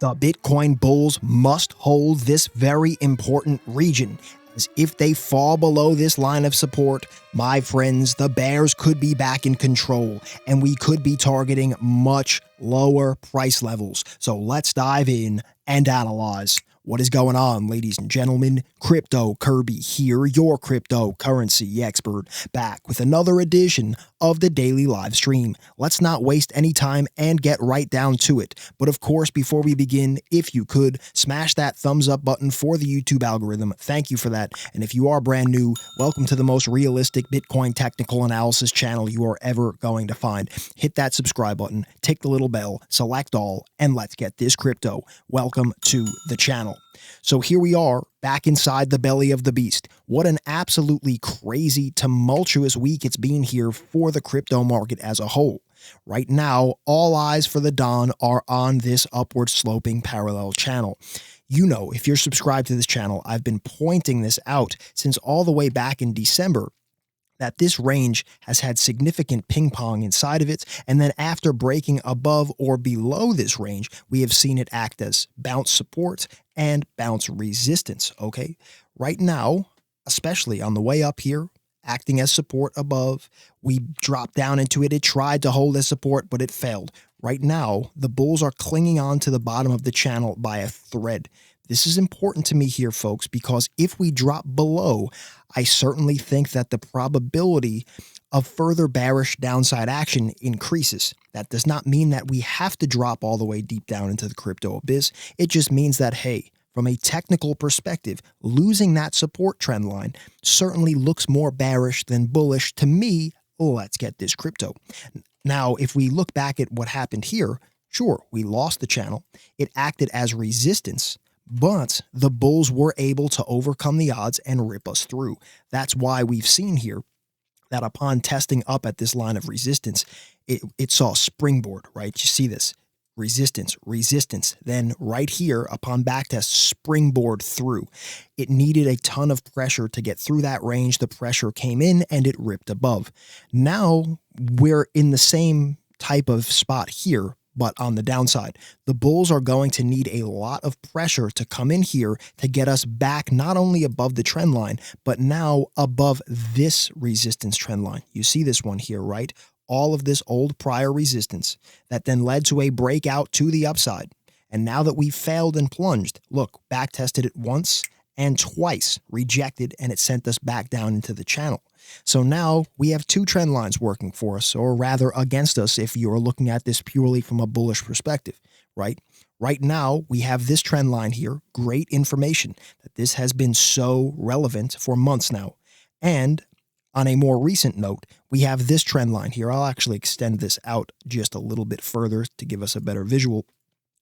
The Bitcoin bulls must hold this very important region, as if they fall below this line of support, my friends, the bears could be back in control, and we could be targeting much lower price levels. So let's dive in and analyze. What is going on, ladies and gentlemen? Crypto Kirby here, your cryptocurrency expert, back with another edition of the daily live stream. Let's not waste any time and get right down to it. But of course, before we begin, if you could, smash that thumbs up button for the YouTube algorithm. Thank you for that. And if you are brand new, welcome to the most realistic Bitcoin technical analysis channel you are ever going to find. Hit that subscribe button, tick the little bell, select all, and let's get this crypto. Welcome to the channel. So here we are, back inside the belly of the beast. What an absolutely crazy, tumultuous week it's been here for the crypto market as a whole. Right now, all eyes for the dawn are on this upward sloping parallel channel. You know, if you're subscribed to this channel, I've been pointing this out since all the way back in December, that this range has had significant ping pong inside of it, and then after breaking above or below this range, we have seen it act as bounce support and bounce resistance, okay? Right now, especially on the way up here, acting as support above, we dropped down into it. It tried to hold as support, but it failed. Right now, the bulls are clinging on to the bottom of the channel by a thread. This is important to me here, folks, because if we drop below, I certainly think that the probability of further bearish downside action increases. That does not mean that we have to drop all the way deep down into the crypto abyss. It just means that, hey, from a technical perspective, losing that support trend line certainly looks more bearish than bullish to me. Let's get this crypto. Now, if we look back at what happened here, sure, we lost the channel. It acted as resistance, but the bulls were able to overcome the odds and rip us through. That's why we've seen here that upon testing up at this line of resistance, it saw a springboard, right? You see this resistance, resistance. Then right here upon backtest, springboard through. It needed a ton of pressure to get through that range. The pressure came in and it ripped above. Now we're in the same type of spot here, but on the downside. The bulls are going to need a lot of pressure to come in here to get us back not only above the trend line, but now above this resistance trend line. You see this one here, right? All of this old prior resistance that then led to a breakout to the upside. And now that we've failed and plunged, look, back tested it once and twice, rejected, and it sent us back down into the channel. So now we have two trend lines working for us, or rather against us if you're looking at this purely from a bullish perspective, right? Right now, we have this trend line here. Great information that this has been so relevant for months now. And on a more recent note, we have this trend line here. I'll actually extend this out just a little bit further to give us a better visual.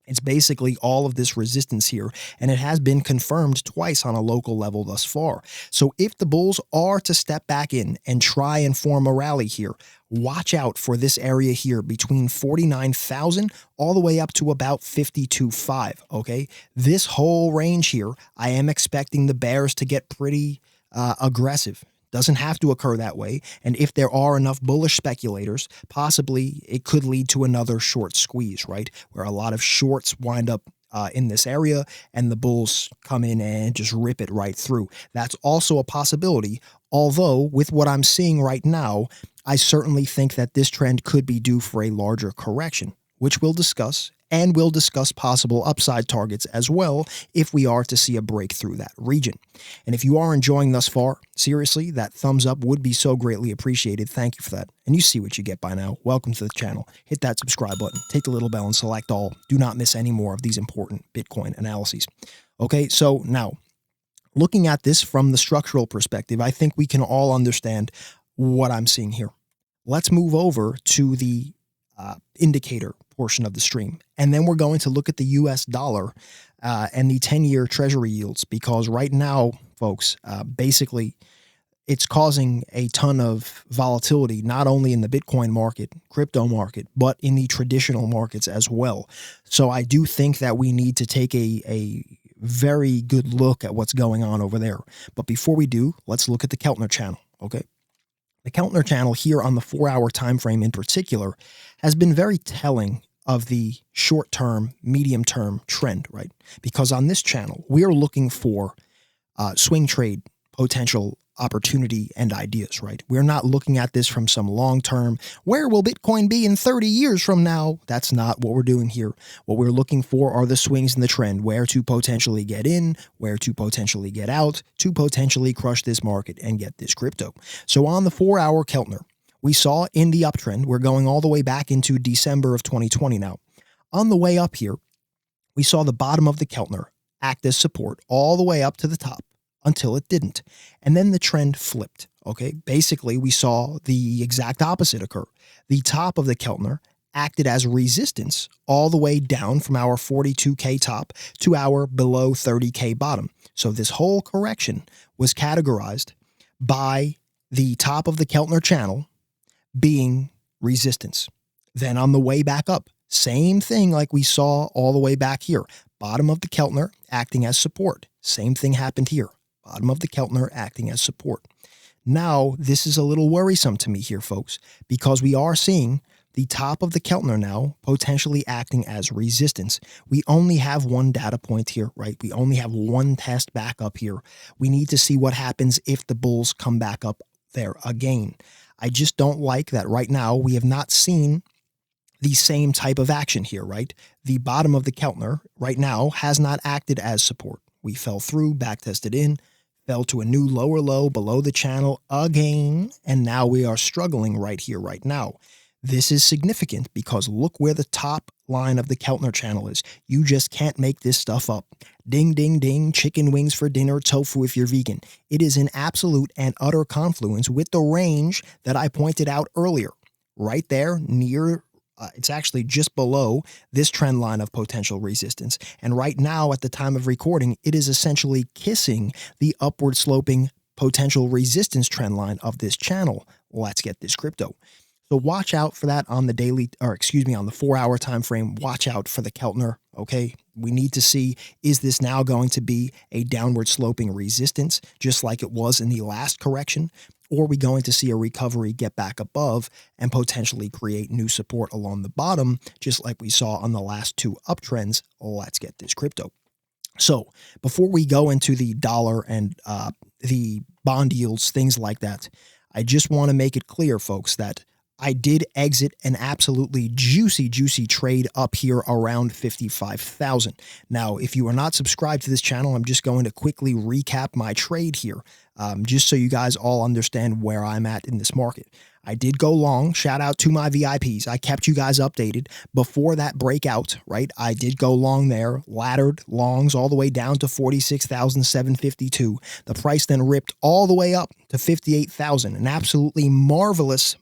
It's basically all of this resistance here, and it has been confirmed twice on a local level thus far. So if the bulls are to step back in and try and form a rally here, watch out for this area here between 49,000 all the way up to about 52.5, okay? This whole range here, I am expecting the bears to get pretty aggressive. Doesn't have to occur that way, and if there are enough bullish speculators, possibly it could lead to another short squeeze, right? Where a lot of shorts wind up in this area, and the bulls come in and just rip it right through. That's also a possibility, although with what I'm seeing right now, I certainly think that this trend could be due for a larger correction, which we'll discuss, and we'll discuss possible upside targets as well if we are to see a break through that region. And if you are enjoying thus far, seriously, that thumbs up would be so greatly appreciated. Thank you for that. And you see what you get by now. Welcome to the channel. Hit that subscribe button, take the little bell and select all. Do not miss any more of these important Bitcoin analyses. Okay, so now, looking at this from the structural perspective, I think we can all understand what I'm seeing here. Let's move over to the indicator portion of the stream. And then we're going to look at the US dollar and the 10-year treasury yields, because right now, folks, basically it's causing a ton of volatility, not only in the Bitcoin market, crypto market, but in the traditional markets as well. So I do think that we need to take a very good look at what's going on over there. But before we do, let's look at the Keltner channel, okay? The Keltner channel here on the 4-hour time frame in particular has been very telling of the short-term, medium-term trend, right? Because on this channel, we are looking for swing trade potential opportunity and ideas, right? We're not looking at this from some long-term, where will Bitcoin be in 30 years from now? That's not what we're doing here. What we're looking for are the swings in the trend, where to potentially get in, where to potentially get out, to potentially crush this market and get this crypto. So on the 4-hour Keltner, we saw in the uptrend, we're going all the way back into December of 2020 now. On the way up here, we saw the bottom of the Keltner act as support all the way up to the top until it didn't. And then the trend flipped, okay? Basically, we saw the exact opposite occur. The top of the Keltner acted as resistance all the way down from our 42K top to our below 30K bottom. So this whole correction was categorized by the top of the Keltner channel being resistance. Then on the way back up, same thing like we saw all the way back here. Bottom of the Keltner acting as support. Same thing happened here. Bottom of the Keltner acting as support. Now, this is a little worrisome to me here, folks, because we are seeing the top of the Keltner now potentially acting as resistance. We only have one data point here, right? We only have one test back up here. We need to see what happens if the bulls come back up there again. I just don't like that right now we have not seen the same type of action here, right? The bottom of the Keltner right now has not acted as support. We fell through, back tested in, fell to a new lower low below the channel again, and now we are struggling right here, right now. This is significant because look where the top line of the Keltner channel is. You just can't make this stuff up. Ding, ding, ding, chicken wings for dinner, tofu if you're vegan. It is an absolute and utter confluence with the range that I pointed out earlier. Right there near it's actually just below this trend line of potential resistance. And right now, at the time of recording, it is essentially kissing the upward sloping potential resistance trend line of this channel. Let's get this crypto. So watch out for that on the daily, or excuse me, on the 4-hour time frame. Watch out for the Keltner, okay? We need to see, is this now going to be a downward sloping resistance, just like it was in the last correction? Or are we going to see a recovery get back above and potentially create new support along the bottom, just like we saw on the last 2 uptrends? Let's get this crypto. So before we go into the dollar and the bond yields, things like that, I just want to make it clear, folks, that I did exit an absolutely juicy trade up here around 55,000. Now, if you are not subscribed to this channel, I'm just going to quickly recap my trade here, just so you guys all understand where I'm at in this market. I did go long. Shout out to my VIPs. I kept you guys updated before that breakout, right? I did go long there, laddered longs all the way down to 46,752. The price then ripped all the way up to 58,000, an absolutely marvelous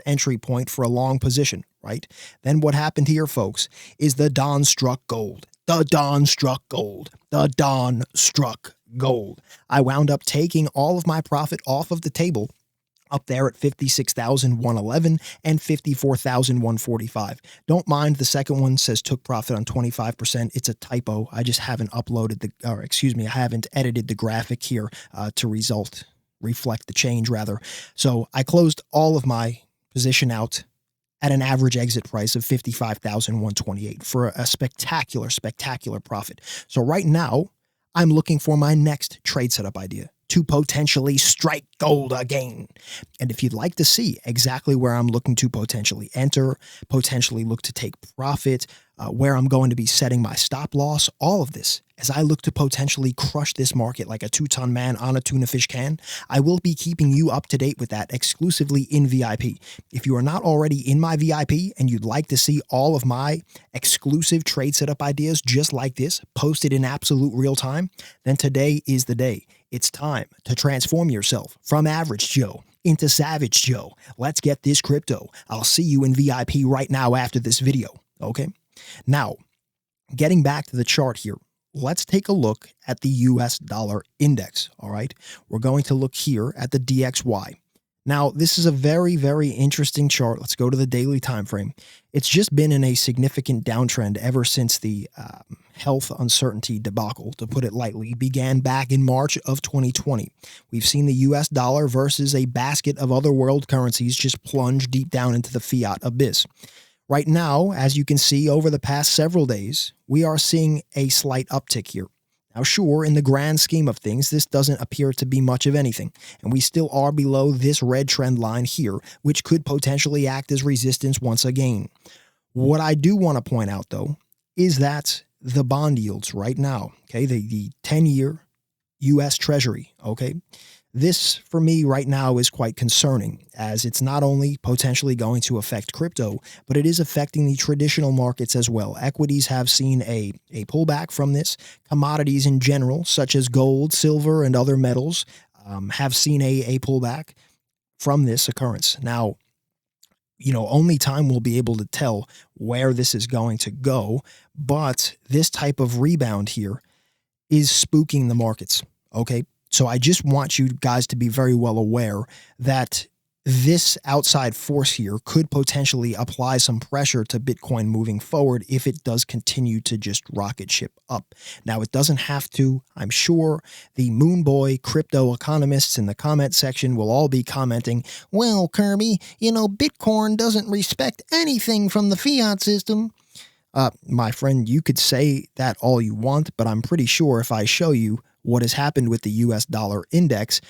entry point for a long position, right? Then what happened here, folks, is the dawn struck gold. The dawn struck gold. The dawn struck gold. I wound up taking all of my profit off of the table up there at 56,111 and 54,145. Don't mind the second one says took profit on 25%. It's a typo. I just haven't uploaded I haven't edited the graphic here to reflect the change rather. So I closed all of my position out at an average exit price of 55,128 for a spectacular profit. So right now I'm looking for my next trade setup idea to potentially strike gold again. And if you'd like to see exactly where I'm looking to potentially enter, potentially look to take profit, where I'm going to be setting my stop loss, all of this, as I look to potentially crush this market like a 2-ton man on a tuna fish can, I will be keeping you up to date with that exclusively in VIP. If you are not already in my VIP and you'd like to see all of my exclusive trade setup ideas just like this, posted in absolute real time, then today is the day. It's time to transform yourself from average Joe into savage Joe. Let's get this crypto. I'll see you in VIP right now after this video, okay? Now, getting back to the chart here, let's take a look at the US dollar index, all right? We're going to look here at the DXY. Now, this is a very interesting chart. Let's go to the daily time frame. It's just been in a significant downtrend ever since the health uncertainty debacle, to put it lightly, began back in March of 2020. We've seen the US dollar versus a basket of other world currencies just plunge deep down into the fiat abyss. Right now, as you can see over the past several days, we are seeing a slight uptick here. Now, sure, in the grand scheme of things, this doesn't appear to be much of anything, and we still are below this red trend line here, which could potentially act as resistance once again. What I do want to point out, though, is that the bond yields right now, okay, the 10-year U.S. Treasury, okay, this, for me, right now is quite concerning, as it's not only potentially going to affect crypto, but it is affecting the traditional markets as well. Equities have seen a pullback from this. Commodities in general, such as gold, silver, and other metals, have seen a pullback from this occurrence. Now, only time will be able to tell where this is going to go, but this type of rebound here is spooking the markets, okay? So I just want you guys to be very well aware that this outside force here could potentially apply some pressure to Bitcoin moving forward if it does continue to just rocket ship up. Now, it doesn't have to. I'm sure the moon boy crypto economists in the comment section will all be commenting, well, Kirby, Bitcoin doesn't respect anything from the fiat system. My friend, you could say that all you want, but I'm pretty sure if I show you what has happened with the US dollar index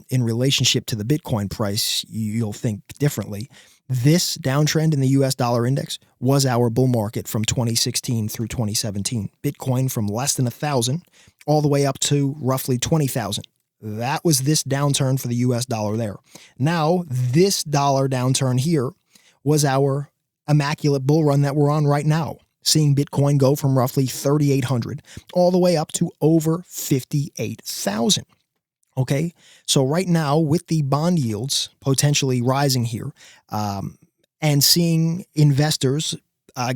in relationship to the Bitcoin price, you'll think differently. This downtrend in the US dollar index was our bull market from 2016 through 2017. Bitcoin from less than 1,000 all the way up to roughly 20,000. That was this downturn for the US dollar there. Now, this dollar downturn here was our immaculate bull run that we're on right now, seeing Bitcoin go from roughly 3,800 all the way up to over 58,000. Okay, so right now with the bond yields potentially rising here, and seeing investors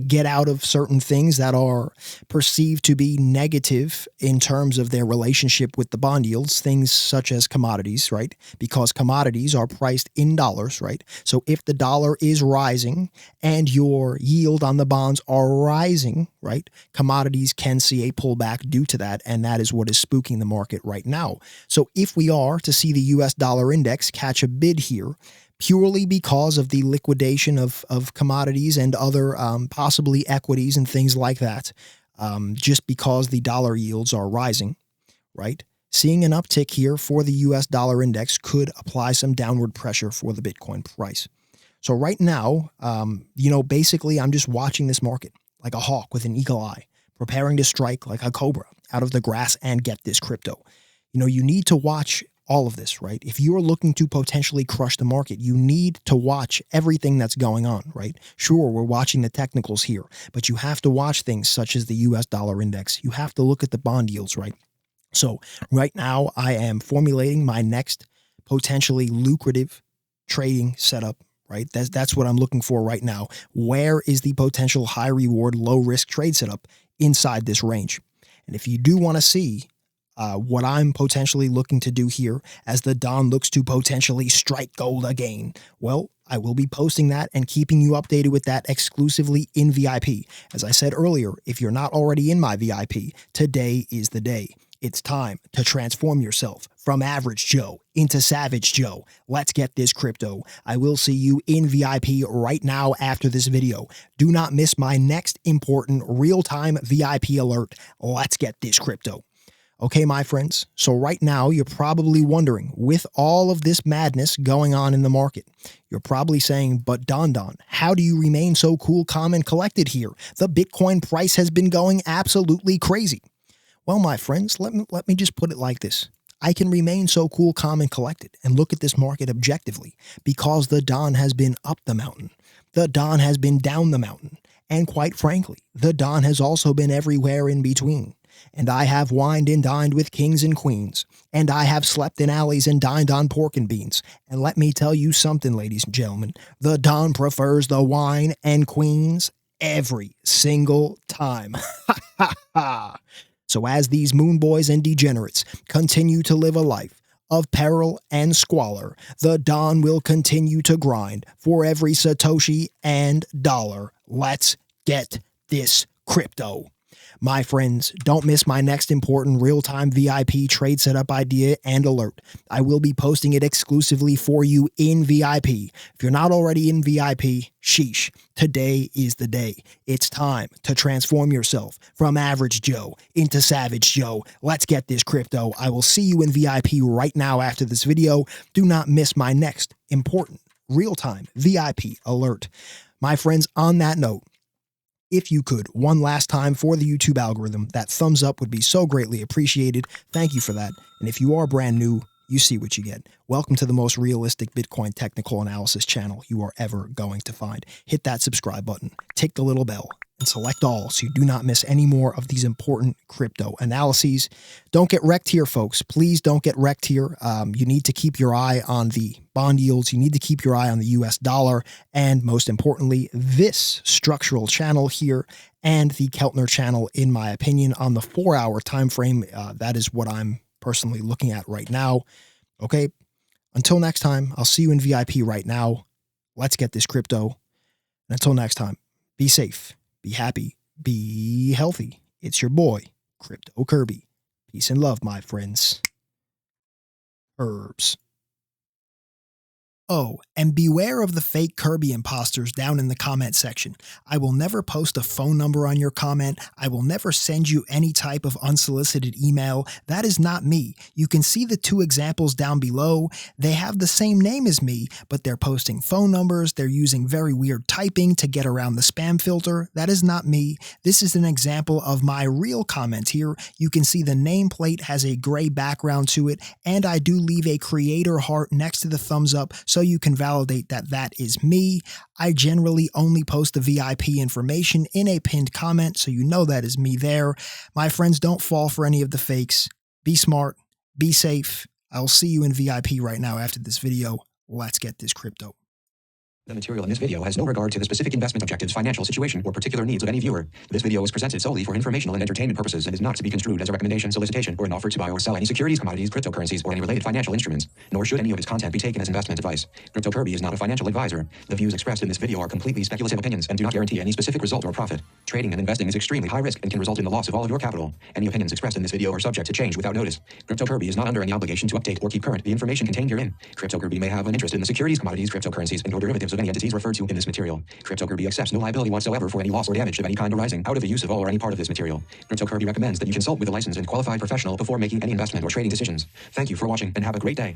get out of certain things that are perceived to be negative in terms of their relationship with the bond yields, things such as commodities, right? Because commodities are priced in dollars, right? So if the dollar is rising and your yield on the bonds are rising, right, commodities can see a pullback due to that, and that is what is spooking the market right now. So if we are to see the US dollar index catch a bid here, purely because of the liquidation of commodities and other possibly equities and things like that, just because the dollar yields are rising, right? Seeing an uptick here for the US dollar index could apply some downward pressure for the Bitcoin price. So right now, basically I'm just watching this market like a hawk with an eagle eye, preparing to strike like a cobra out of the grass and get this crypto. You need to watch all of this, right? If you are looking to potentially crush the market, you need to watch everything that's going on, right? Sure, we're watching the technicals here, but you have to watch things such as the US dollar index. You have to look at the bond yields, right? So right now I am formulating my next potentially lucrative trading setup, right? That's what I'm looking for right now. Where is the potential high reward, low risk trade setup inside this range? And if you do want to see what I'm potentially looking to do here as the Don looks to potentially strike gold again, well, I will be posting that and keeping you updated with that exclusively in VIP. As I said earlier, if you're not already in my VIP, today is the day. It's time to transform yourself from average Joe into savage Joe. Let's get this crypto. I will see you in VIP right now after this video. Do not miss my next important real-time VIP alert. Let's get this crypto. Okay, my friends, so right now you're probably wondering, with all of this madness going on in the market, you're probably saying, but Don, how do you remain so cool, calm, and collected here? The Bitcoin price has been going absolutely crazy. Well, my friends, let me just put it like this. I can remain so cool, calm, and collected and look at this market objectively because the Don has been up the mountain. The Don has been down the mountain. And quite frankly, the Don has also been everywhere in between. And I have wined and dined with kings and queens, and I have slept in alleys and dined on pork and beans. And let me tell you something, ladies and gentlemen, the Don prefers the wine and queens every single time. So as these moon boys and degenerates continue to live a life of peril and squalor, the Don will continue to grind for every Satoshi and dollar. Let's get this crypto. My friends, don't miss my next important real-time VIP trade setup idea and alert. I will be posting it exclusively for you in VIP. If you're not already in VIP, sheesh, today is the day. It's time to transform yourself from average Joe into savage Joe. Let's get this crypto. I will see you in VIP right now after this video. Do not miss my next important real-time VIP alert. My friends, on that note, if you could, one last time for the YouTube algorithm, that thumbs up would be so greatly appreciated. Thank you for that. And if you are brand new, you see what you get. Welcome to the most realistic Bitcoin technical analysis channel you are ever going to find. Hit that subscribe button, tick the little bell, and select all so you do not miss any more of these important crypto analyses. Don't get wrecked here, folks. Please don't get wrecked here. You need to keep your eye on the bond yields. You need to keep your eye on the US dollar. And most importantly, this structural channel here and the Keltner channel, in my opinion, on the 4-hour time frame. That is what I'm personally looking at right now. Okay. Until next time, I'll see you in VIP right now. Let's get this crypto. And until next time, be safe. Be happy, be healthy. It's your boy, Crypto Kirby. Peace and love, my friends. Herbs. Oh, and beware of the fake Kirby imposters down in the comment section. I will never post a phone number on your comment. I will never send you any type of unsolicited email. That is not me. You can see the 2 examples down below. They have the same name as me, but they're posting phone numbers. They're using very weird typing to get around the spam filter. That is not me. This is an example of my real comment here. You can see the nameplate has a gray background to it, and I do leave a creator heart next to the thumbs up, so you can validate that that is me. I generally only post the VIP information in a pinned comment, so you know that is me there. My friends, don't fall for any of the fakes. Be smart, be safe. I'll see you in VIP right now after this video. Let's get this crypto. The material in this video has no regard to the specific investment objectives, financial situation, or particular needs of any viewer. This video is presented solely for informational and entertainment purposes and is not to be construed as a recommendation, solicitation, or an offer to buy or sell any securities, commodities, cryptocurrencies, or any related financial instruments, nor should any of its content be taken as investment advice. Crypto Kirby is not a financial advisor. The views expressed in this video are completely speculative opinions and do not guarantee any specific result or profit. Trading and investing is extremely high risk and can result in the loss of all of your capital. Any opinions expressed in this video are subject to change without notice. Crypto Kirby is not under any obligation to update or keep current the information contained herein. Crypto Kirby may have an interest in the securities, commodities, cryptocurrencies, and or derivatives of any entities referred to in this material. Crypto Kirby accepts no liability whatsoever for any loss or damage of any kind arising out of the use of all or any part of this material. Crypto Kirby recommends that you consult with a licensed and qualified professional before making any investment or trading decisions. Thank you for watching and have a great day.